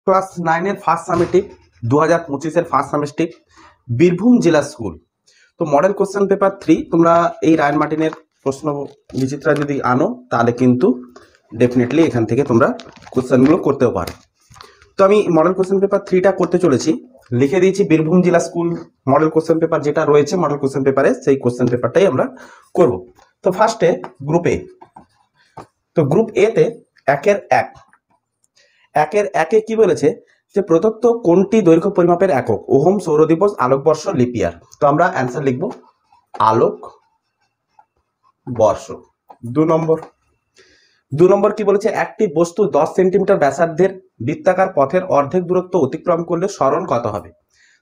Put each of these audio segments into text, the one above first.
Class 9 এর first summative 2025 এর first সামেস্টিভ Birbhum জেলা স্কুল। তো মডেল কোশ্চেন পেপার 3 তোমরা এই রায়ন মার্টিনের প্রশ্ন বিচিত্রা যদি আনো তাহলে কিন্তু ডেফিনেটলি এখান থেকে তোমরা কোশ্চেনগুলো করতেও পারো। তো আমি মডেল কোশ্চেন পেপার 3টা করতে চলেছি, লিখে দিয়েছি বীরভূম জেলা স্কুল মডেল কোশ্চেন পেপার যেটা রয়েছে মডেল কোশ্চেন পেপারে সেই কোশ্চেন পেপারটাই আমরা করব। তো ফার্স্টে গ্রুপ এ, তো গ্রুপ এ তে একের একে কি বলেছে যে প্রদত্ত কোনটি দৈর্ঘ্য পরিমাপের একক? ওহম, সৌর দিবস, আলোকবর্ষ, লিপিয়ার। তো আমরা অ্যান্সার লিখব আলোক বর্ষ। 2 নম্বর কি বলেছে? একটি বস্তু 10 সেন্টিমিটার ব্যাসার্ধের বৃত্তাকার পথের অর্ধেক দূরত্ব অতিক্রম করলে সরণ কত হবে?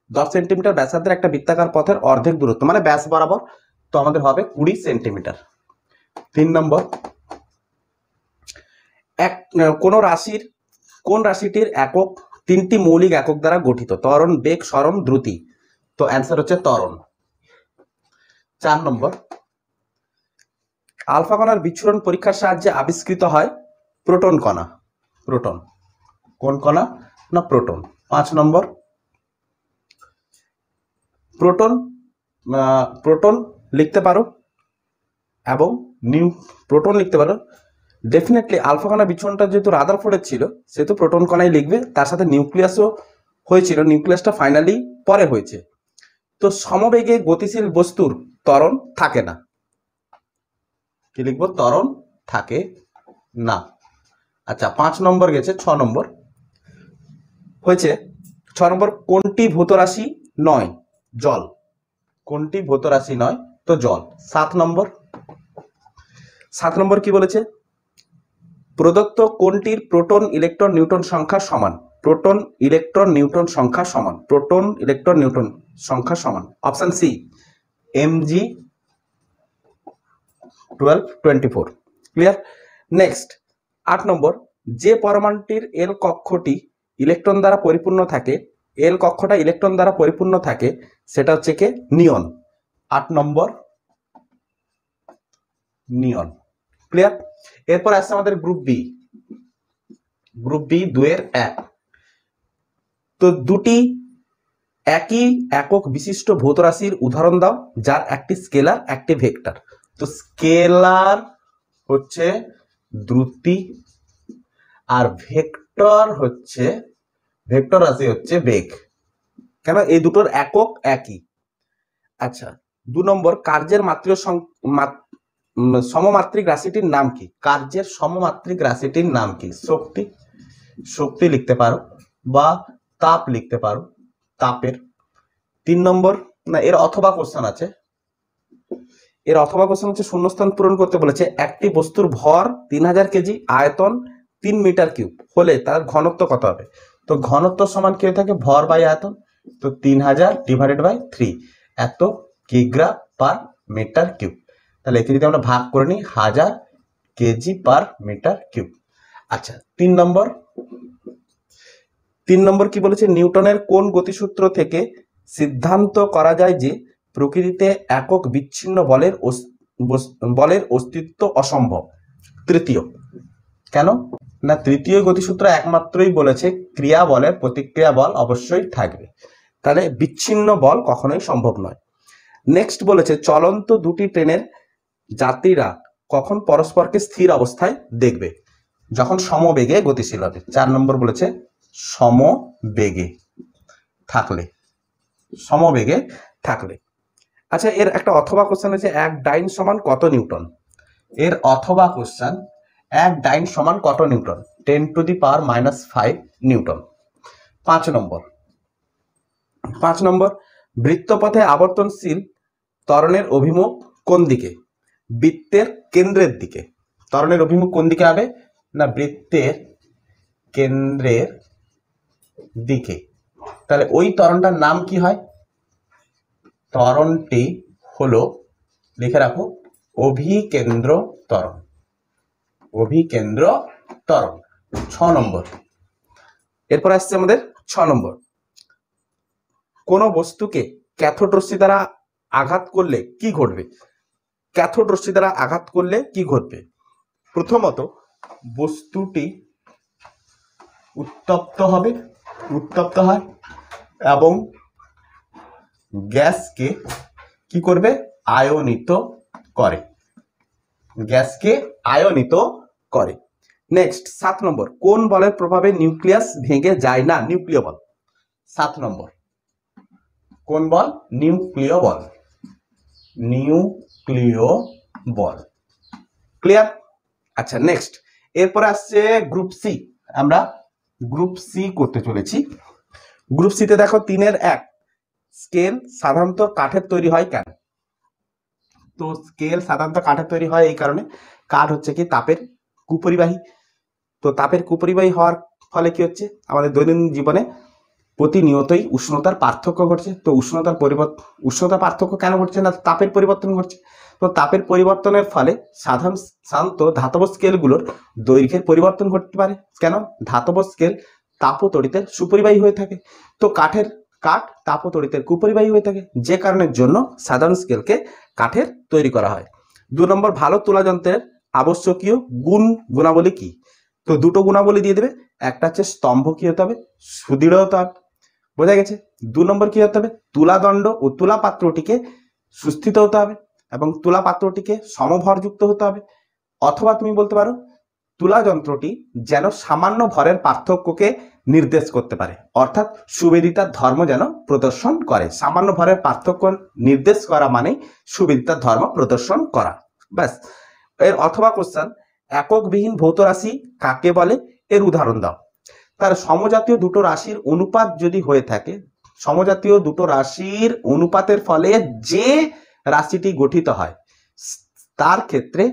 10 সেন্টিমিটার ব্যাসার্ধের একটা বৃত্তাকার পথের অর্ধেক দূরত্ব মানে ব্যাস বরাবর, তো আমাদের হবে 20 সেন্টিমিটার। 3 নম্বর, কোন রাশিটির একক 3টি মৌলিক একক দ্বারা গঠিত? ত্বরণ, বেগ, সরণ, দ্রুতি। তো অ্যান্সার হচ্ছে ত্বরণ। 4 নম্বর, আলফা কণার বিচ্ছুরণ পরীক্ষার সাহায্যে আবিষ্কৃত হয় প্রোটন কণা। প্রোটন, কোন কণা? না প্রোটন। 5 নম্বর, প্রোটন লিখতে পারো এবং প্রোটন লিখতে পারো। ডেফিনেটলি আলফা কণা বিচ্ছুরণটা যেহেতু রাদারফোর্ডের ছিল সেহেতু প্রোটন কণাই লিখবে, তার সাথে নিউক্লিয়াসও হয়েছিল, নিউক্লিয়াসটা ফাইনালি পরে হয়েছে। তো সমবেগে গতিশীল বস্তুর ত্বরণ থাকে না, কি লিখবো? ত্বরণ থাকে না। আচ্ছা 5 নম্বর গেছে। 6 নম্বর হয়েছে, 6 নম্বর কোনটি ভৌত রাশি নয়? জল। কোনটি ভৌত রাশি নয়? তো জল। 7 নম্বর কি বলেছে? প্রদত্ত কোনটির প্রোটন ইলেকট্রন নিউটন সংখ্যা সমান? প্রোটন ইলেকট্রন নিউটন সংখ্যা সমান। প্রোটন ইলেকট্রন নিউটন সংখ্যা সমান। Option C mg 1224। Clear? Next 8 number, যে পরমাণুটির এল কক্ষটি ইলেকট্রন দ্বারা পরিপূর্ণ থাকে, এল কক্ষটা ইলেকট্রন দ্বারা পরিপূর্ণ থাকে সেটা হচ্ছে কি? নিয়ন। 8 নম্বর নিয়ন। ক্লিয়ার? এরপর আসছে আমাদের গ্রুপ বি। গ্রুপ বি 2 এর 1। তো দুটি একই একক বিশিষ্ট ভৌত রাশির উদাহরণ দাও যার একটি স্কেলার একটি ভেক্টর। তো স্কেলার হচ্ছে দ্রুতি আর ভেক্টর রাশি হচ্ছে বেগ। কেন? এই দুটোর একক একই। আচ্ছা 2 নম্বর, কার্যের সমমাত্রিক রাশিটির নাম কি? কার্যের সমমাত্রিক রাশিটির নাম কি? শক্তি লিখতে পারো বা তাপ লিখতে পারো, তাপের। 3 নম্বর, না এর অথবা কোশ্চেন আছে, হচ্ছে শূন্যস্থান পূরণ করতে বলেছে। একটি বস্তুর ভর 3000 কেজি, আয়তন 3 মিটার কিউব হলে তার ঘনত্ব কত হবে? তো ঘনত্ব সমান কি হয়ে থাকে? ভর বাই আয়তন। তো 3000 ডিভাইডেড বাই 3, এত কিগ্রা পার মিটার কিউব। তাহলে একে যদি আমরা ভাগ করে নিই 1000 কেজি পার মিটার কিউব। আচ্ছা 3 নম্বর কি বলেছে? নিউটনের কোন গতিসূত্র থেকে সিদ্ধান্ত করা যায় যে প্রকৃতিতে একক বিচ্ছিন্ন বলের অস্তিত্ব অসম্ভব? তৃতীয়। কেন? না তৃতীয় গতিসূত্র একমাত্রই বলেছে ক্রিয়া বলের প্রতিক্রিয়া বল অবশ্যই থাকবে, তাহলে বিচ্ছিন্ন বল কখনোই সম্ভব নয়। নেক্সট বলেছে চলন্ত দুটি ট্রেনের যাত্রীরা কখন পরস্পরকে স্থির অবস্থায় দেখবে? যখন সমবেগে গতিশীল হবে। 4 নম্বর বলেছে সমবেগে থাকলে। আচ্ছা এর একটা অথবা কোশ্চেন হচ্ছে এক ডাইন সমান কত নিউটন? এর অথবা কোশ্চেন এক ডাইন সমান কত Newton? 10 to the power -5 Newton. 5 নম্বর, বৃত্তপথে আবর্তনশীল ত্বরণের অভিমুখ কোন দিকে? বৃত্তের কেন্দ্রের দিকে। ত্বরণের অভিমুখ কোন দিকে হবে? না বৃত্তের কেন্দ্রের দিকে। তাহলে ওই ত্বরণটার নাম কি হয়? ত্বরণটি হলো, লিখে রাখো, অভিকেন্দ্র ত্বরণ। 6 নম্বর, এরপর আসছে আমাদের 6 নম্বর, কোন বস্তুকে ক্যাথোড রশ্মি দ্বারা আঘাত করলে কি ঘটবে? ক্যাথোড রশ্মি দ্বারা আঘাত করলে কি ঘটবে? প্রথমত বস্তুটি উত্তপ্ত হবে, উত্তপ্ত হয় এবং গ্যাসকে কি করবে? আয়নিত করে, গ্যাসকে আয়নিত করে। নেক্সট 7 নম্বর, কোন বলের প্রভাবে নিউক্লিয়াস ভেঙে যায় না? নিউক্লিয় বল। 7 নম্বর, কোন বল? নিউক্লিয় বল, নিউক্লিয় বল। ক্লিয়ার? আচ্ছা, নেক্সট এরপরে আসছে গ্রুপ সি। আমরা গ্রুপ সি করতে চলেছি। গ্রুপ সিতে দেখো 3-এর 1 স্কেল সাধারণত কাঠের তৈরি হয় কেন? তো স্কেল সাধারণত কাঠের তৈরি হয় এই কারণে, কাঠ হচ্ছে কি তাপের কুপরিবাহী। তো তাপের কুপরিবাহী হওয়ার ফলে কি হচ্ছে? আমাদের দৈনন্দিন জীবনে প্রতিনিয়তই উষ্ণতার পার্থক্য ঘটছে। তো উষ্ণতা পার্থক্য কেন ঘটছে? না তাপের পরিবর্তন ঘটছে। তো তাপের পরিবর্তনের ফলে সাধারণত ধাতব স্কেলগুলোর দৈর্ঘ্যের পরিবর্তন ঘটতে পারে। কেন? ধাতব স্কেল তাপতড়িতের সুপরিবাহী হয়ে থাকে। তো কাঠ তাপতড়িতের কুপরিবাহী হয়ে থাকে, যে কারণের জন্য সাধারণ স্কেলকে কাঠের তৈরি করা হয়। 2 নম্বর, ভালো তুলা যন্ত্রের আবশ্যকীয় গুণাবলী কি? তো দুটো গুণাবলী দিয়ে দেবে। একটা হচ্ছে স্তম্ভ কি হতে হবে? সুদৃঢ় হতে হবে, বোঝা গেছে। 2 নম্বর কি হতে হবে? তুলাদণ্ড ও তুলা পাত্রটিকে সুস্থিত হতে হবে এবং তুলা পাত্রটিকে সমভরযুক্ত হতে হবে। অথবা তুমি বলতে পারো তুলা যন্ত্রটি যেন সামান্য ভরের পার্থক্যকে নির্দেশ করতে পারে, অর্থাৎ সুবেদিতার ধর্ম যেন প্রদর্শন করে। সামান্য ভরের পার্থক্য নির্দেশ করা মানে সুবেদিতার ধর্ম প্রদর্শন করা, ব্যাস। এর অথবা কোশ্চেন, এককবিহীন ভৌত রাশি কাকে বলে? এর উদাহরণ দাও। তার সমজাতীয় দুটো রাশির অনুপাত যদি হয়ে থাকে, সমজাতীয় দুটো রাশির অনুপাতের ফলে যে রাশিটি গঠিত হয় তার ক্ষেত্রে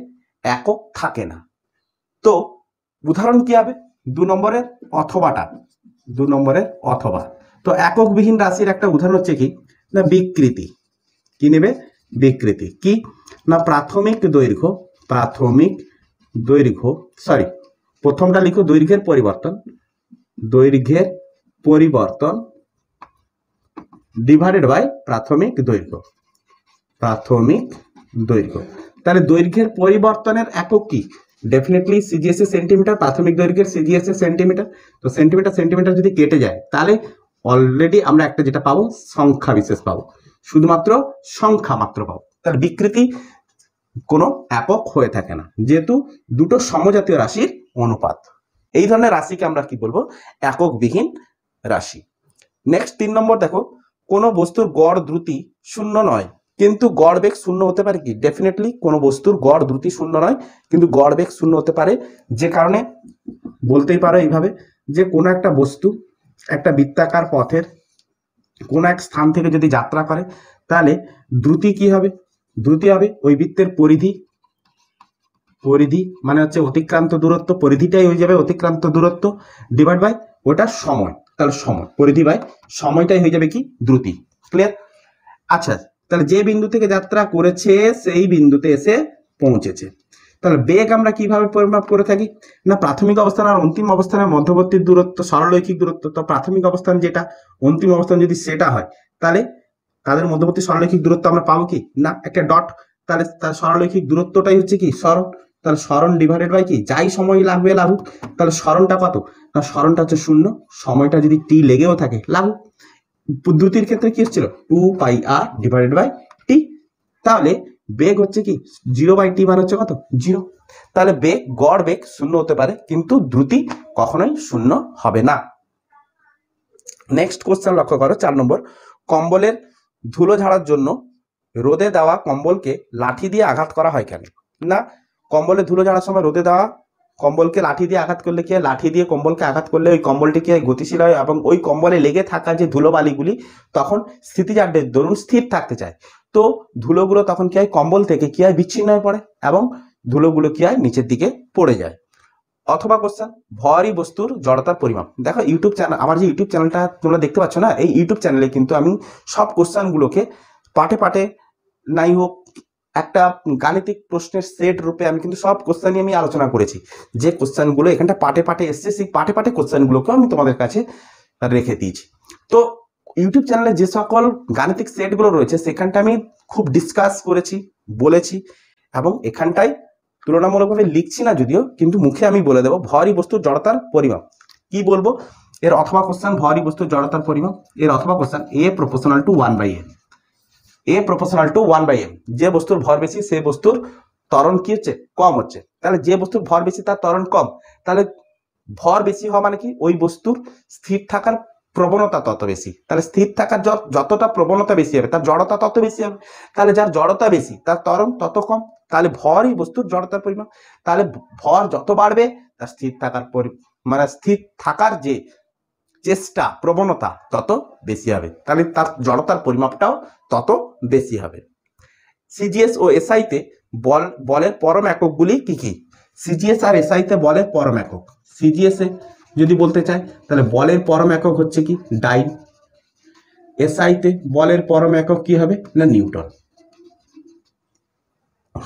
একক থাকে না। তো উদাহরণ কি হবে? 2 নম্বরের অথবাটা, 2 নম্বরের অথবা। তো এককবিহীন রাশির একটা উদাহরণ হচ্ছে কি না বিকৃতি। কি নেবে? বিকৃতি। কি না প্রাথমিক দৈর্ঘ্য সরি প্রথমটা লিখো দৈর্ঘ্যের পরিবর্তন ডিভাইডেড বাই প্রাথমিক দৈর্ঘ্য। তাহলে দৈর্ঘ্যের পরিবর্তনের একক কি? ডেফিনেটলি সিজিএস সেন্টিমিটার, প্রাথমিক দৈর্ঘ্যের সিজিএস সেন্টিমিটার। তো সেন্টিমিটার যদি কেটে যায় তাহলে অলরেডি আমরা একটা যেটা পাবো সংখ্যা বিশেষ পাবো, শুধুমাত্র সংখ্যা মাত্র পাবো। তাহলে বিকৃতি কোনো একক হয়ে থাকে না, যেহেতু দুটো সমজাতীয় রাশির অনুপাত। এই ধরনের রাশিকে আমরা কি বলবো? এককবিহীন রাশি। নেক্সট 3 নম্বর দেখো, কোনো বস্তুর গড় দ্রুতি 0 নয় কিন্তু গড় বেগ 0 হতে পারে কি? ডেফিনেটলি কোনো বস্তুর গড় দ্রুতি 0 নয় কিন্তু গড় বেগ 0 হতে পারে। যে কারণে বলতেই পারো এইভাবে যে কোনো একটা বস্তু একটা বৃত্তাকার পথের কোনো এক স্থান থেকে যদি যাত্রা করে তাহলে দ্রুতি কি হবে? দ্রুতি হবে ওই বৃত্তের পরিধি মানে হচ্ছে অতিক্রান্ত দূরত্ব, পরিধিটাই হয়ে যাবে অতিক্রান্ত দূরত্ব ডিভাইড বাই ওটার সময়। তাহলে সময়, পরিধি বাই সময়টাই হয়ে যাবে কি? দ্রুতি। ক্লিয়ার? আচ্ছা, তাহলে যে বিন্দু থেকে যাত্রা করেছে সেই বিন্দুতে এসে পৌঁছেছে। তাহলে বেগ আমরা কিভাবে পরিমাপ করে থাকি? না প্রাথমিক অবস্থান আর অন্তিম অবস্থানের মধ্যবর্তী দূরত্ব, সরলরৈখিক দূরত্ব। তো প্রাথমিক অবস্থান যেটা, অন্তিম অবস্থান যদি সেটা হয় তাহলে তাদের মধ্যবর্তী সরলরৈখিক দূরত্ব আমরা পাবো কি? না একটা ডট। তাহলে তার সরলরৈখিক দূরত্বটাই হচ্ছে কি? সরণ। তাহলে সরণ ডিভাইডেড বাই কি? যাই সময় লাগুক। তাহলে সরণটা কত? না সরণটা হচ্ছে 0, সময়টা যদি টি লেগেও থাকে লাগুক। দ্রুতির ক্ষেত্রে কি হচ্ছিল? 2πr divided by T. তাহলে বেগ হচ্ছে কি? 0/t মানে হচ্ছে কত? 0। তাহলে গড় বেগ 0 হতে পারে কিন্তু দ্রুতি কখনোই 0 হবে না। নেক্সট কোশ্চেন লক্ষ্য করো 4 নম্বর, কম্বলের ধুলো ঝাড়ার জন্য রোদে দেওয়া কম্বলকে লাঠি দিয়ে আঘাত করা হয় কেন? না কম্বলে ধুলো ঝাড়ার সময় রোদে দেওয়া কম্বলকে লাঠি দিয়ে আঘাত করলে কি হয়? লাঠি দিয়ে কম্বলকে আঘাত করলে ওই কম্বলটি কি হয়? গতিশীল হয় এবং ওই কম্বলে লেগে থাকা যে ধুলোবালিগুলি তখন স্থিতিজাড্যের দরুন স্থির থাকতে চায়। তো ধুলোগুলো তখন কি হয়? কম্বল থেকে কি হয়? বিচ্ছিন্ন হয়ে পড়ে এবং ধুলোগুলো কি হয়? নিচের দিকে পড়ে যায়। অথবা কোশ্চেন, ভরই বস্তুর জড়তার পরিমাপ। দেখো ইউটিউব চ্যানেল, আমার যে ইউটিউব চ্যানেলটা তোমরা দেখতে পাচ্ছ না, এই ইউটিউব চ্যানেলে কিন্তু আমি সব কোশ্চেনগুলোকে পাটে নাই হোক একটা গাণিতিক প্রশ্নের সেট রূপে আমি কিন্তু সব কোশ্চেনই আমি আলোচনা করেছি। যে কোশ্চেনগুলো এখানটা পাটে এসছে সেই পাটে কোশ্চেনগুলোকে আমি তোমাদের কাছে রেখে দিয়েছি। তো ইউটিউব চ্যানেলে যে সকল গাণিতিক সেটগুলো রয়েছে সেখানটা আমি খুব ডিসকাস করেছি, বলেছি এবং এখানটায় তুলনামূলকভাবে লিখছি না যদিও, কিন্তু মুখে আমি বলে দেবো ভরই বস্তুর জড়তার পরিমাপ। কি বলবো? এর অথবা কোশ্চেন ভরই বস্তুর জড়তার পরিমাপ, এর অথবা question a proportional to 1/m, A proportional to 1/m, যে বস্তুর ভর বেশি সেই বস্তুর ত্বরণ কি হচ্ছে, কম হচ্ছে। তাহলে যে বস্তুর ভর বেশি তার ত্বরণ কম, তাহলে ভর বেশি হওয়া মানে কি ওই বস্তুর স্থির থাকার প্রবণতা তত বেশি, তাহলে স্থির থাকার যতটা প্রবণতা বেশি হবে তার জড়তা তত বেশি হবে, তাহলে যার জড়তা বেশি তার ত্বরণ তত কম, তাহলে ভরই বস্তুর জড়তার পরিমাপ। তাহলে ভর যত বাড়বে তার স্থির থাকার মানে স্থির থাকার যে চেষ্টা প্রবণতা তত বেশি হবে, তাহলে তার জড়তার পরিমাপটাও তত বেশি হবে। সিজিএস ও এসআইতে বলের পরম এককগুলি কি কি? সিজিএস আর এসআইতে বলের পরম একক, সিজিএস এ যদি বলতে চাই তাহলে বলের পরম একক হচ্ছে কি ডাইন, এসআইতে বলের পরম একক কি হবে না নিউটন।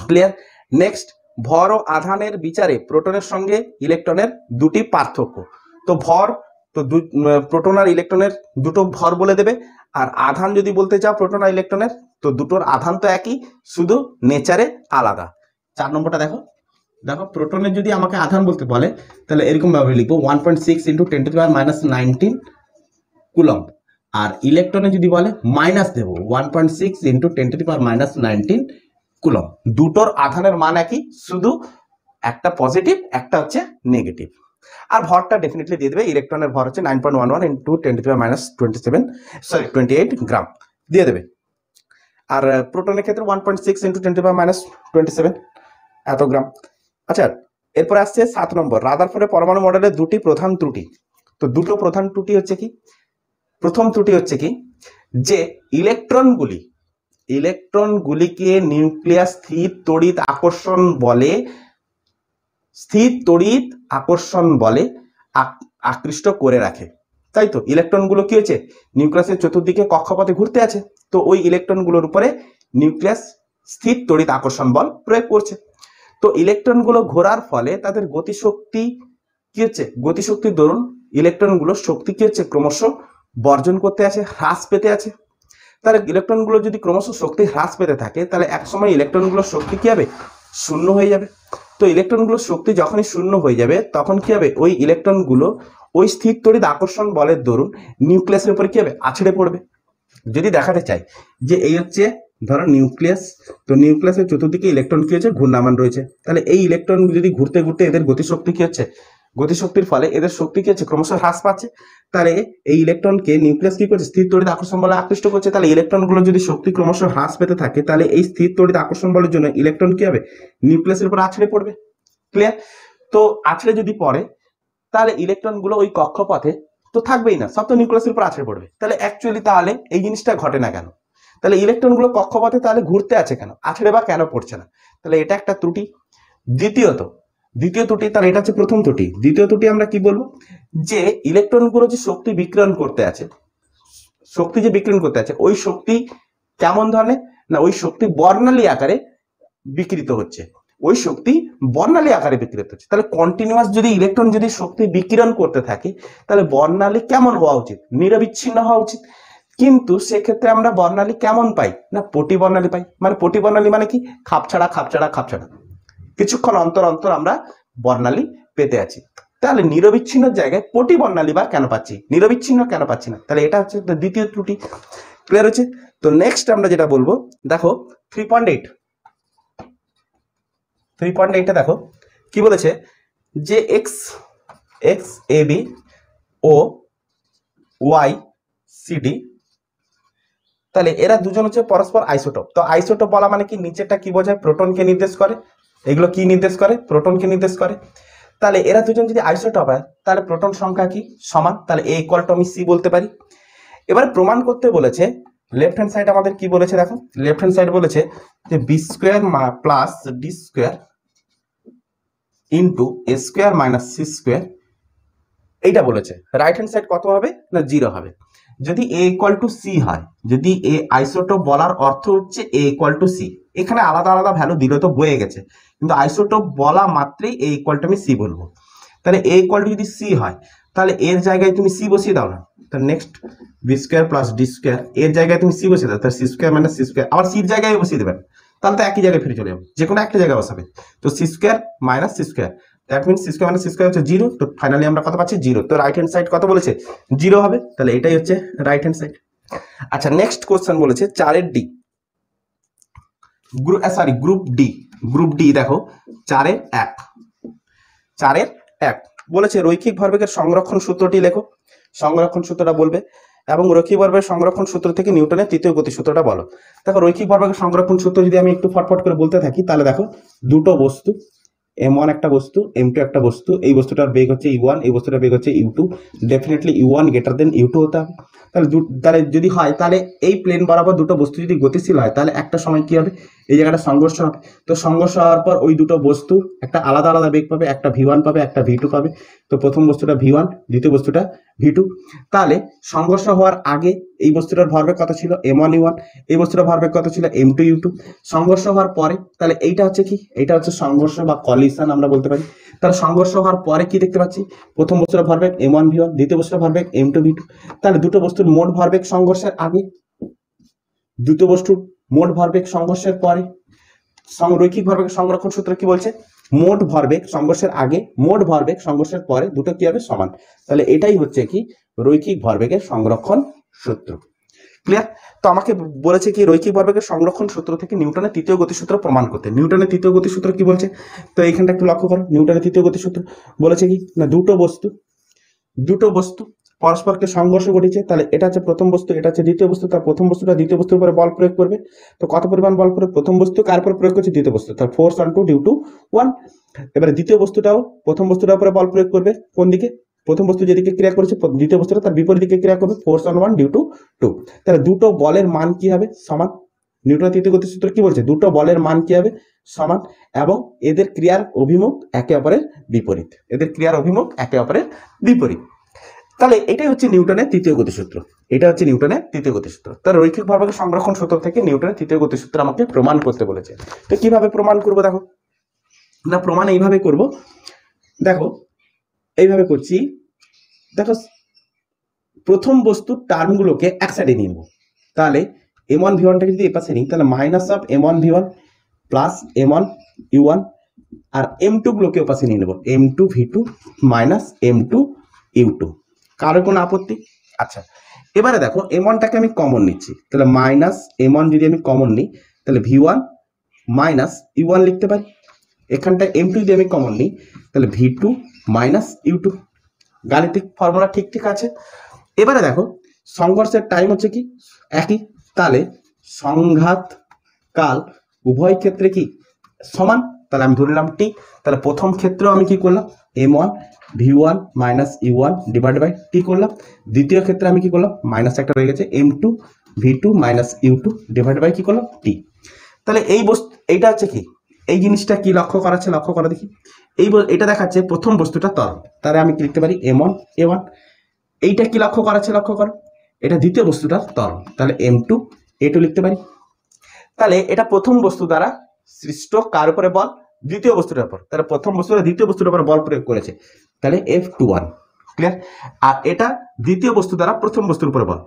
ক্লিয়ার? নেক্সট, ভর ও আধানের বিচারে প্রোটনের সঙ্গে ইলেকট্রনের দুটি পার্থক্য। তো ভর তো প্রোটন আর ইলেকট্রনের দুটো ভর বলে দেবে, আর আধান যদি বলতে চাও প্রোটন আর ইলেকট্রনের, তো দুটোর আধান তো একই, শুধু নেচারে আলাদা। 4 নম্বরটা দেখো, দেখো প্রোটনের যদি আমাকে আধান বলতে বলে তাহলে এরকম ভাবে লিখবো 1.6 × 10⁻⁻19 কুলম্ব, আর ইলেকট্রনে যদি বলে মাইনাস দেবো 1.6 × 10⁻⁻19 কুলম্ব। দুটোর আধানের মান একই, শুধু একটা পজিটিভ একটা হচ্ছে নেগেটিভ। আর ভরটা ডেফিনেটলি দিয়ে দেবে, ইলেকট্রনের ভর হচ্ছে 9.11 × 10⁻28 গ্রাম দিয়ে দেবে, আর প্রোটনের ক্ষেত্রে 1.6 × 10⁻27 এত গ্রাম। আচ্ছা, এরপরে আসছে 7 নম্বর, রাদারফোর্ডের পরমাণু মডেলের দুটি প্রধান ত্রুটি। তো দুটো প্রধান ত্রুটি হচ্ছে কি? প্রথম ত্রুটি হচ্ছে কি যে ইলেকট্রনগুলিকে নিউক্লিয়াস স্থির তড়িৎ আকর্ষণ বলে আকৃষ্ট করে রাখে। তাই তো ইলেকট্রনগুলো কি হচ্ছে, নিউক্লিয়াসের চতুর্দিকে কক্ষপথে ঘুরতে আছে, তো ওই ইলেকট্রনগুলোর উপরে নিউক্লিয়াস স্থির তড়িৎ আকর্ষণ বল প্রয়োগ করছে। তো ইলেকট্রনগুলো ঘোরার ফলে তাদের গতিশক্তি কি হচ্ছে, গতিশক্তির দরুন ইলেকট্রনগুলো শক্তি কি হচ্ছে ক্রমশ বর্জন করতে আছে, হ্রাস পেতে আছে। তাহলে ইলেকট্রনগুলো যদি ক্রমশ শক্তি হ্রাস পেতে থাকে তাহলে একসময় ইলেকট্রনগুলোর শক্তি কি হবে, শূন্য হয়ে যাবে। তো ইলেকট্রনগুলোর শক্তি যখনই শূন্য হয়ে যাবে তখন কি হবে, ওই ইলেকট্রনগুলো ওই স্থির তড়িৎ আকর্ষণ বলের দরুন নিউক্লিয়াসের উপরে কি হবে, আছড়ে পড়বে। যদি দেখাতে চাই যে এই হচ্ছে ধরো নিউক্লিয়াস, তো নিউক্লিয়াসের চতুর্দিকে ইলেকট্রন কি হচ্ছে ঘূর্ণায়মান রয়েছে, তাহলে এই ইলেকট্রন যদি ঘুরতে ঘুরতে এদের গতিশক্তি কি হচ্ছে, গতিশক্তির ফলে এদের শক্তি কি হচ্ছে ক্রমশ হ্রাস পাচ্ছে, তাহলে এই ইলেকট্রনকে নিউক্লিয়াস কি করছে, স্থির তড়িৎ আকর্ষণ বলে আকৃষ্ট করছে। তাহলে ইলেকট্রনগুলো যদি শক্তি ক্রমশ হ্রাস পেতে থাকে তাহলে এই স্থির তড়িৎ আকর্ষণ বলের জন্য ইলেকট্রন কি হবে, নিউক্লিয়াসের উপর আছড়ে পড়বে। ক্লিয়ার? তো আছড়ে যদি পড়ে তাহলে ইলেকট্রনগুলো ওই কক্ষপথে তো থাকবেই না, সব তো নিউক্লিয়াসের উপর আছড়ে পড়বে। তাহলে অ্যাকচুয়ালি তাহলে এই জিনিসটা ঘটে না কেন, তাহলে ইলেকট্রনগুলো কক্ষপথে তাহলে ঘুরতে আছে কেন, আছড়ে বা কেন পড়ছে না? তাহলে এটা একটা ত্রুটি। দ্বিতীয় ত্রুটি, তাহলে এটা হচ্ছে প্রথম ত্রুটি। দ্বিতীয় ত্রুটি আমরা কি বলবো, যে ইলেকট্রনগুলো যে শক্তি বিকিরণ করতে আছে, ওই শক্তি কেমন ধরনের না, ওই শক্তি বর্ণালী আকারে বিকৃত হচ্ছে, তাহলে কন্টিনিউয়াস যদি ইলেকট্রন যদি শক্তি বিকিরণ করতে থাকে তাহলে বর্ণালী কেমন হওয়া উচিত, নিরবিচ্ছিন্ন হওয়া উচিত। কিন্তু সেক্ষেত্রে আমরা বর্ণালী কেমন পাই না, পটি বর্ণালী পাই। মানে পটি বর্ণালী মানে কি, খাপছাড়া কিছুক্ষণ অন্তর অন্তর আমরা বর্ণালী পেতে আছি। তাহলে নিরবিচ্ছিন্ন জায়গায় পটি বর্ণালী বা কেন পাচ্ছি, নিরবিচ্ছিন্ন কেন পাচ্ছি না, তাহলে এটা হচ্ছে দ্বিতীয় ত্রুটি। ক্লিয়ার হচ্ছে? তো নেক্সট আমরা যেটা বলবো, দেখো 3.8 দেখো কি বলেছে, যে x A B O Y C D, তাহলে এরা দুজন হচ্ছে পরস্পর আইসোটোপ। তো আইসোটোপ বলা মানে কি, নিচেরটা কি বোঝায়, প্রোটনকে নির্দেশ করে, এগুলো কি নির্দেশ করে, প্রোটনকে নির্দেশ করে। তাহলে এরা দুজন যদি আইসোটোপ হয় তাহলে প্রোটন সংখ্যা কি সমান, তাহলে এ ইকুয়াল টু আমি সি বলতে পারি। এবারে প্রমাণ করতে বলেছে, লেফট হ্যান্ড সাইড আমাদের কি বলেছে দেখো, লেফট হ্যান্ড সাইড বলেছে যে B square plus D square into A square minus C square, এইটা বলেছে। রাইট হ্যান্ড সাইড কত হবে না 0 হবে। যদি এ ইকুয়াল টু সি হয়, যদি এ আইসোটোপ বলার অর্থ হচ্ছে এ ইকুয়াল টু সি, এখানে আলাদা আলাদা ভ্যালু দিলে তো বয়ে গেছে, কিন্তু আইসোটোপ বলা মাত্রই এ ইকুয়াল টু আমি সি বলবো। তাহলে এ ইকুয়াল টু যদি সি হয় তাহলে এর জায়গায় তুমি সি বসিয়ে দাও না, তাহলে next B square plus D square, এর জায়গায় তুমি সি বসিয়ে দাও, তাহলে C square minus C square, আবার সির জায়গায় বসিয়ে দেবেন, তাহলে তো একই জায়গায় ফিরে চলে যাবে, যে কোনো একটা জায়গায় বসাবে। তো C square minus C square, that means C square minus C square হচ্ছে 0, তো ফাইনালি আমরা কত পাচ্ছি 0, তো রাইট হ্যান্ড সাইড কত বলেছে 0 হবে, তাহলে এটাই হচ্ছে রাইট হ্যান্ড সাইড। আচ্ছা নেক্সট কোশ্চেন বলেছে 4 এর ডি, গ্রুপ ডি দেখো 4 এর 1, 4 এর 1 বলেছে রৈখিক ভরবেগের সংরক্ষণ সূত্রটি লেখো, সংরক্ষণ সূত্রটা বলবে এবং রৈখিক ভরবেগের সংরক্ষণ সূত্র থেকে নিউটনের তৃতীয় গতি সূত্রটা বলো। দেখো রৈখিক ভরবেগের সংরক্ষণ সূত্র যদি আমি একটু ফটফট করে বলতে থাকি তাহলে দেখো দুটো বস্তু m1 একটা বস্তু m2 একটা বস্তু, এই বস্তুটার বেগ হচ্ছে u1, এই বস্তুটার বেগ হচ্ছে u2, definitely u1 greater than u2 হতে হবে। তাহলে যদি হয় তাহলে এই প্লেন বরাবর দুটো বস্তু যদি গতিশীল হয় তাহলে একটা সময় কি হবে এই জায়গাটা সংঘর্ষ হবে, তো সংঘর্ষ হওয়ার পর ওই দুটো বস্তু একটা আলাদা আলাদা বেগ পাবে, একটা v1 পাবে একটা v2 পাবে, তো প্রথম বস্তুটা v1 দ্বিতীয় বস্তুটা v2। তাহলে সংঘর্ষ হওয়ার আগে এই বস্তুটার ভরবেগ কত ছিল m1 u1, এই বস্তুটার ভরবেগ কত ছিল m2 u2, সংঘর্ষ হওয়ার পরে তাহলে এইটা হচ্ছে কি, এইটা হচ্ছে সংঘর্ষ বা কলিশন আমরা বলতে পারি। তাহলে সংঘর্ষ হওয়ার পরে কি দেখতে পাচ্ছি প্রথম বস্তুটার ভরবেগ m1 v1, দ্বিতীয় বস্তুটার ভরবেগ m2 v2, তাহলে দুটো বস্তুর মোট ভরবেগ সংঘর্ষের আগে, দুটো বস্তুর মোট ভরবেগ সংঘর্ষের পরে। রৈখিক ভরবেগের সংরক্ষণ সূত্র কি বলছে মোট ভরবেগ সংঘর্ষের আগে মোট ভরবেগ সংঘর্ষের পরে দুটো কি হবে সমান, তাহলে এটাই হচ্ছে কি রৈখিক ভরবেগের সংরক্ষণ সূত্র। ক্লিয়ার? তো আমাকে বলেছে কি রৈখিক ভরবেগের সংরক্ষণ সূত্র থেকে নিউটনের তৃতীয় গতিসূত্র প্রমাণ করতে। নিউটনের তৃতীয় গতিসূত্র কি বলছে, তো এইখানটা একটু লক্ষ্য করো, নিউটনের তৃতীয় গতিসূত্র বলেছে কি না দুটো বস্তু পরস্পরকে সংঘর্ষ ঘটেছে, তাহলে এটা হচ্ছে প্রথম বস্তু, এটা হচ্ছে দ্বিতীয় বস্তু, তার প্রথম বস্তুটা দ্বিতীয় বস্তুর উপরে বল প্রয়োগ করবে, তো কত পরিমাণ বল প্রয়োগ, প্রথম বস্তু কার উপর প্রয়োগ করছে দ্বিতীয় বস্তু, তার force on two due to 1। এবারে দ্বিতীয় বস্তুটাও প্রথম বস্তুটার উপরে বল প্রয়োগ করবে, কোন দিকে, প্রথম বস্তু যেদিকে ক্রিয়া করেছে দ্বিতীয় বস্তুটা তার বিপরীত দিকে ক্রিয়া করবে, ফোর্স অন 1 ডিউ টু 2। তাহলে দুটো বলের মান কি হবে সমান, নিউটনের তৃতীয় গতিসূত্র কি বলছে দুটো বলের মান কি হবে সমান, এবং এদের ক্রিয়ার অভিমুখ একে অপরের বিপরীত, এদের ক্রিয়ার অভিমুখ একে অপরের বিপরীত। তাহলে এটাই হচ্ছে নিউটনের তৃতীয় গতিসূত্র, এটা হচ্ছে নিউটনের তৃতীয় গতিসূত্র। তার রৈখিক ভরবেগের সংরক্ষণ সূত্র থেকে নিউটনের তৃতীয় গতিসূত্র আমাকে প্রমাণ করতে বলেছে। তো কিভাবে প্রমাণ করব দেখো, না প্রমাণ এইভাবে করব, দেখো এইভাবে করছি, দেখো প্রথম বস্তুর টার্মগুলোকে এক সাইডে নিয়ে নেব, তাহলে m1 v1টাকে যদি এই পাশে নিই তাহলে minus of m1 v1 plus m1 u1, R m2 গুলোকে ওপাশে নিয়ে নেব m2 v2 minus m2 u2। কারো কোনো আপত্তি? আচ্ছা এবারে দেখো m1টাকে আমি কমন নিচ্ছি, তাহলে মাইনাস m1 যদি আমি কমন নিই তাহলে v1 মাইনাস u1 লিখতে পারি, এখানটায় m2 যদি আমি কমন নিই তাহলে v2 মাইনাস u2। গাণিতিক ফর্মুলা ঠিক ঠিক আছে। এবারে দেখো সংঘর্ষের টাইম হচ্ছে কি একই, তাহলে সংঘাত কাল উভয় ক্ষেত্রে কি সমান, তাহলে আমি ধরে নিলাম টি, তাহলে প্রথম ক্ষেত্রেও আমি কি করলাম m1 v1 minus u1 divided by T করলাম, দ্বিতীয় ক্ষেত্রে আমি কি করলাম মাইনাস একটা রয়ে গেছে m2 v2 minus u2 divided by কি করলাম টি। তাহলে এই বস্তু এইটা হচ্ছে কি এই জিনিসটা কি লক্ষ্য করাচ্ছে, লক্ষ্য করা দেখি, এটা দেখাচ্ছে প্রথম বস্তুটা তরল, তাহলে আমি কি লিখতে পারি m1 a1। এইটা কি লক্ষ্য করাচ্ছে, লক্ষ্য করো এটা দ্বিতীয় বস্তুটা তরল, তাহলে m2 a2 লিখতে পারি। তাহলে এটা প্রথম বস্তু দ্বারা সৃষ্ট কার উপরে বল, দ্বিতীয় বস্তুটার উপর, তাহলে প্রথম বস্তুটা দ্বিতীয় বস্তুর উপর বল প্রয়োগ করেছে, তাহলে F21। ক্লিয়ার? আর এটা দ্বিতীয় বস্তু দ্বারা প্রথম বস্তুর উপরে বল,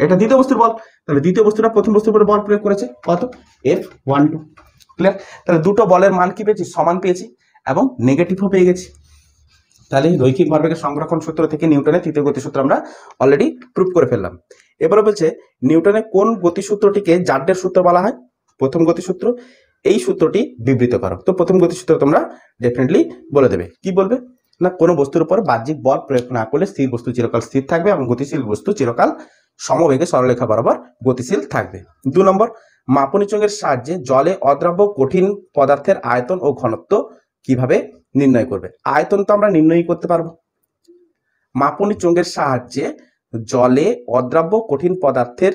এটা দ্বিতীয় বস্তুর বল, তাহলে দ্বিতীয় বস্তুটা প্রথম বস্তুর উপরে বল প্রয়োগ করেছে কত F12। ক্লিয়ার? তাহলে দুটো বলের মান কি পেয়েছি সমান পেয়েছি এবং নেগেটিভও পেয়ে গেছি। তাহলে রৈখিক ভরবেগের সংরক্ষণ সূত্র থেকে নিউটনের তৃতীয় গতিসূত্র আমরা অলরেডি প্রুভ করে ফেললাম। এবারে বলছে নিউটনের কোন গতিসূত্রটিকে জাড্ডের সূত্র বলা হয়, প্রথম গতিসূত্র, এই সূত্রটি বিবৃত করো। তো প্রথম গতিসূত্র তোমরা ডেফিনেটলি বলে দেবে, কি বলবে না কোনো বস্তুর উপর বাহ্যিক বল প্রয়োগ না করলে স্থির বস্তু চিরকাল স্থির থাকবে এবং গতিশীল বস্তু চিরকাল সমবেগে সরলরেখা বরাবর গতিশীল থাকবে। 2 নম্বর, মাপনী চোঙের সাহায্যে জলে অদ্রাব্য কঠিন পদার্থের আয়তন ও ঘনত্ব কিভাবে নির্ণয় করবে। আয়তন তো আমরা নির্ণয় করতে পারবো, মাপনী চোঙের সাহায্যে জলে অদ্রাব্য কঠিন পদার্থের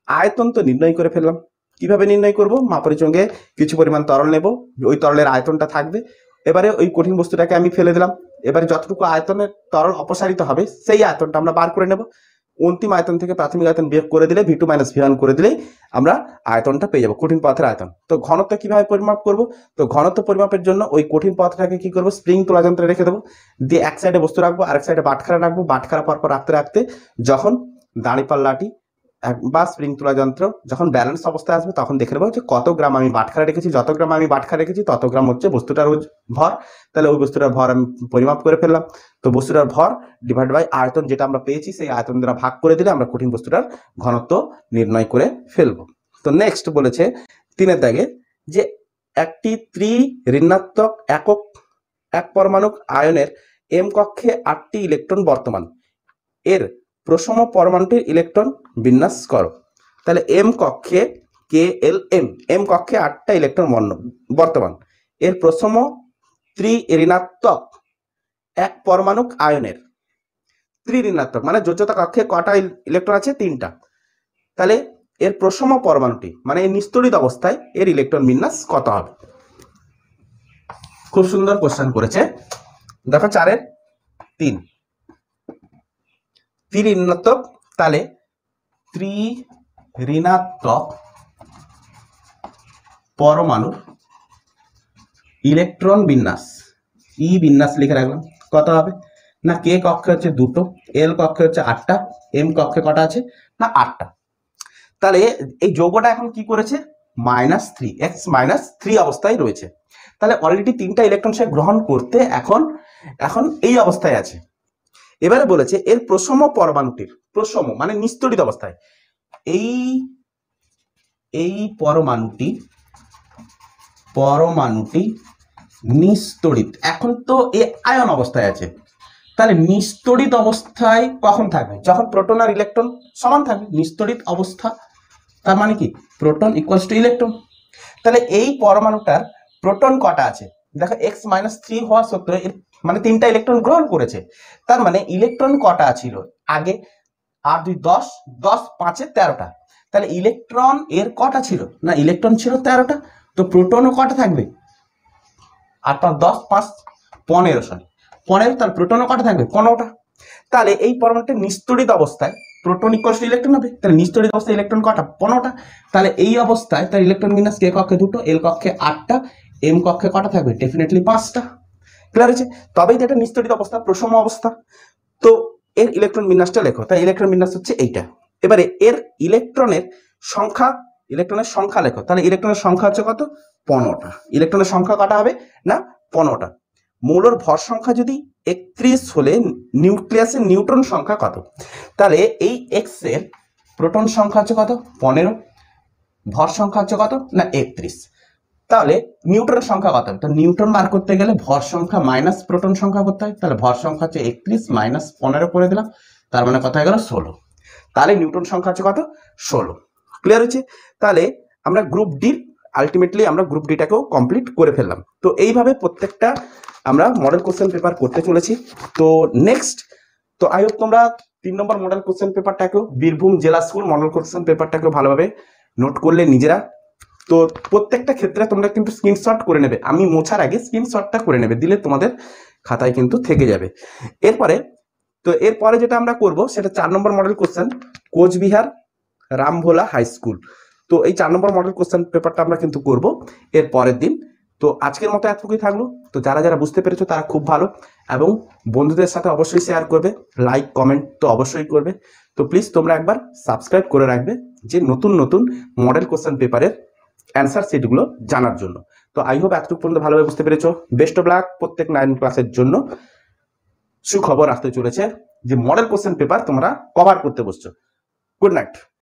আয়তন তো নির্ণয় করে ফেললাম। কিভাবে নির্ণয় করব, মাপনী চোঙে কিছু পরিমাণ তরল নেব, ওই তরলের আয়তনটা থাকবে, এবারে ওই কঠিন বস্তুটাকে আমি ফেলে দিলাম, এবারে যতটুকু আয়তনের তরল অপসারিত হবে সেই আয়তনটা আমরা বার করে নেব, অন্তিম আয়তন থেকে প্রাথমিক আয়তন বিয়োগ করে দিলে v2 মাইনাস v1 করে দিলেই আমরা আয়তনটা পেয়ে যাবো, কঠিন পদার্থের আয়তন। তো ঘনত্ব কিভাবে পরিমাপ করব, তো ঘনত্ব পরিমাপের জন্য ওই কঠিন পদার্থটাকে কি করব স্প্রিং তোলা যন্ত্রে রেখে দেবো, দিয়ে এক সাইডে বস্তু রাখবো আরেক সাইডে বাটখারা রাখবো, বাটখারা পরপর রাখতে রাখতে যখন দাঁড়িপাল্লাটি বা স্প্রিং তোলা যন্ত্র যখন ব্যালেন্স অবস্থায় আসবে তখন দেখে নেবো যে কত গ্রাম আমি বাটখারা রেখেছি, যত গ্রাম আমি বাটখারা রেখেছি তত গ্রাম হচ্ছে বস্তুটার ভর। তাহলে ওই বস্তুটার ভর আমি পরিমাপ করে ফেললাম। তো বস্তুটার ভর ডিভাইড বাই আয়তন যেটা আমরা পেয়েছি সেই আয়তন দ্বারা ভাগ করে দিলে আমরা কঠিন বস্তুটার ঘনত্ব নির্ণয় করে ফেলবো। তো নেক্সট বলেছে 3 দাগে যে একটি ঋণাত্মক একক এক পরমাণুক আয়নের এম কক্ষে 8টি ইলেকট্রন বর্তমান, এর প্রসম পরমাণুটির ইলেকট্রন বিন্যাস করো। তাহলে এম কক্ষে এম কক্ষে 8টা ইলেকট্রন বর্তমান, এর প্রসম ঋণাত্মক এক পরমাণুক আয়নের ঋণাত্মক মানে যোজ্যতা কক্ষে কটা ইলেকট্রন আছে? 3টা। তাহলে এর প্রসম পরমাণুটি মানে এই নিস্তড়িত অবস্থায় এর ইলেকট্রন বিন্যাস কত হবে? খুব সুন্দর কোশ্চেন করেছে। দেখো 4-এর 3 ঋণাত্মক, তাহলে ঋণাত্মক পরমাণুর ইলেকট্রন বিন্যাস বিন্যাস লিখে রাখলাম। কত হবে? না কে কক্ষে হচ্ছে 2টো, এল কক্ষে হচ্ছে 8টা, এম কক্ষে কটা আছে? না 8টা। তাহলে এই যৌগটা এখন কি করেছে? -3 x -3 অবস্থায় রয়েছে। তাহলে অলরেডি 3টা ইলেকট্রন সে গ্রহণ করতে এখন এই অবস্থায় আছে। এবারে বলেছে এর প্রসম পরমাণুটির, প্রসম মানে নিস্তড়িত অবস্থায়, এই পরমাণুটি নিস্তড়িত, এখন তো এ আয়ন অবস্থায় আছে। তাহলে নিস্তড়িত অবস্থায় কখন থাকবে? যখন প্রোটন আর ইলেকট্রন সমান থাকবে। নিস্তড়িত অবস্থা তার মানে কি? Proton equals to electron. তাহলে এই পরমাণুটার প্রোটন কটা আছে? দেখো x -3 হওয়া সত্ত্বেও এর মানে 3টা ইলেকট্রন গ্রহণ করেছে। তার মানে ইলেকট্রন কটা ছিল আগে? 8 2 10, 10 5 13টা। তাহলে ইলেকট্রন এর কটা ছিল? না ইলেকট্রন ছিল 13টা। তো প্রোটনও কটা থাকবে? 8 5 10 5 15, 15। তাহলে প্রোটনও কটা থাকবে? 15টা। তাহলে এই পরমাণুটা নিস্তড়িত অবস্থায় প্রোটন ইকুয়ালস টু ইলেকট্রন হবে। তাহলে নিস্তড়িত অবস্থায় ইলেকট্রন কটা? 15টা। তাহলে এই অবস্থায় তার ইলেকট্রন বিন্যাস কে কক্ষে 2টো, এল কক্ষে 8টা, এম কক্ষে কটা থাকবে? ডেফিনেটলি 5টা। ক্লিয়ার হয়েছে? তবেই তো এটা নিস্তড়িত অবস্থা, প্রসম অবস্থা। তো এর ইলেকট্রন বিন্যাসটা লেখো। তাই ইলেকট্রন বিন্যাস হচ্ছে এইটা। এবারে এর ইলেকট্রনের সংখ্যা লেখো। তাহলে ইলেকট্রনের সংখ্যা হচ্ছে কত? 15টা। ইলেকট্রনের সংখ্যা কটা হবে? না 15টা। মৌলের ভর সংখ্যা যদি 31 হলে নিউক্লিয়াসের নিউট্রন সংখ্যা কত? তাহলে এই এক্স এর প্রোটন সংখ্যা হচ্ছে কত? 15, ভর সংখ্যা হচ্ছে কত? না 31। তাহলে নিউট্রনের সংখ্যা কত? তো নিউট্রন বার করতে গেলে ভর সংখ্যা মাইনাস প্রোটন সংখ্যা করতে হয়। তাহলে ভর সংখ্যা হচ্ছে 31 মাইনাস 15 করে দিলাম, তার মানে কত হয়ে গেল? 16। তাহলে নিউট্রন সংখ্যা হচ্ছে কত? 16। ক্লিয়ার হচ্ছে? তাহলে আমরা গ্রুপ ডি আলটিমেটলি আমরা গ্রুপ ডিটাকেও কমপ্লিট করে ফেললাম। তো এইভাবে প্রত্যেকটা আমরা মডেল কোশ্চেন পেপার করতে চলেছি। তো নেক্সট তো আই হোপ তোমরা 3 নম্বর মডেল কোশ্চেন পেপারটাকেও, বীরভূম জেলা স্কুল মডেল কোশ্চেন পেপারটাকেও ভালোভাবে নোট করলে নিজেরা। তো প্রত্যেকটা ক্ষেত্রে তোমরা কিন্তু স্ক্রিনশট করে নেবে, আমি মোছার আগে স্ক্রিনশটটা করে নেবে, দিলে তোমাদের খাতায় কিন্তু থেকে যাবে। এরপরে যেটা আমরা করব সেটা 4 নম্বর model question, Coochbehar Rambhola high school. তো এই 4 নম্বর মডেল কোশ্চেন পেপারটা আমরা কিন্তু করব এর পরের দিন। তো আজকের মতো এতটুকুই থাকলো। তো যারা বুঝতে পেরেছো তারা খুব ভালো, এবং বন্ধুদের সাথে অবশ্যই শেয়ার করবে, লাইক কমেন্ট তো অবশ্যই করবে। তো প্লিজ তোমরা একবার সাবস্ক্রাইব করে রাখবে যে নতুন নতুন মডেল কোশ্চেন পেপারের অ্যান্সার সেটগুলো জানার জন্য। তো আই হোপ এতটুকু পর্যন্ত ভালোভাবে বুঝতে পেরেছো। বেস্ট অফ লাক প্রত্যেক 9 ক্লাসের জন্য। সুখবর আসতে চলেছে যে মডেল কোশ্চেন পেপার তোমরা কভার করতে বসছো। Good night.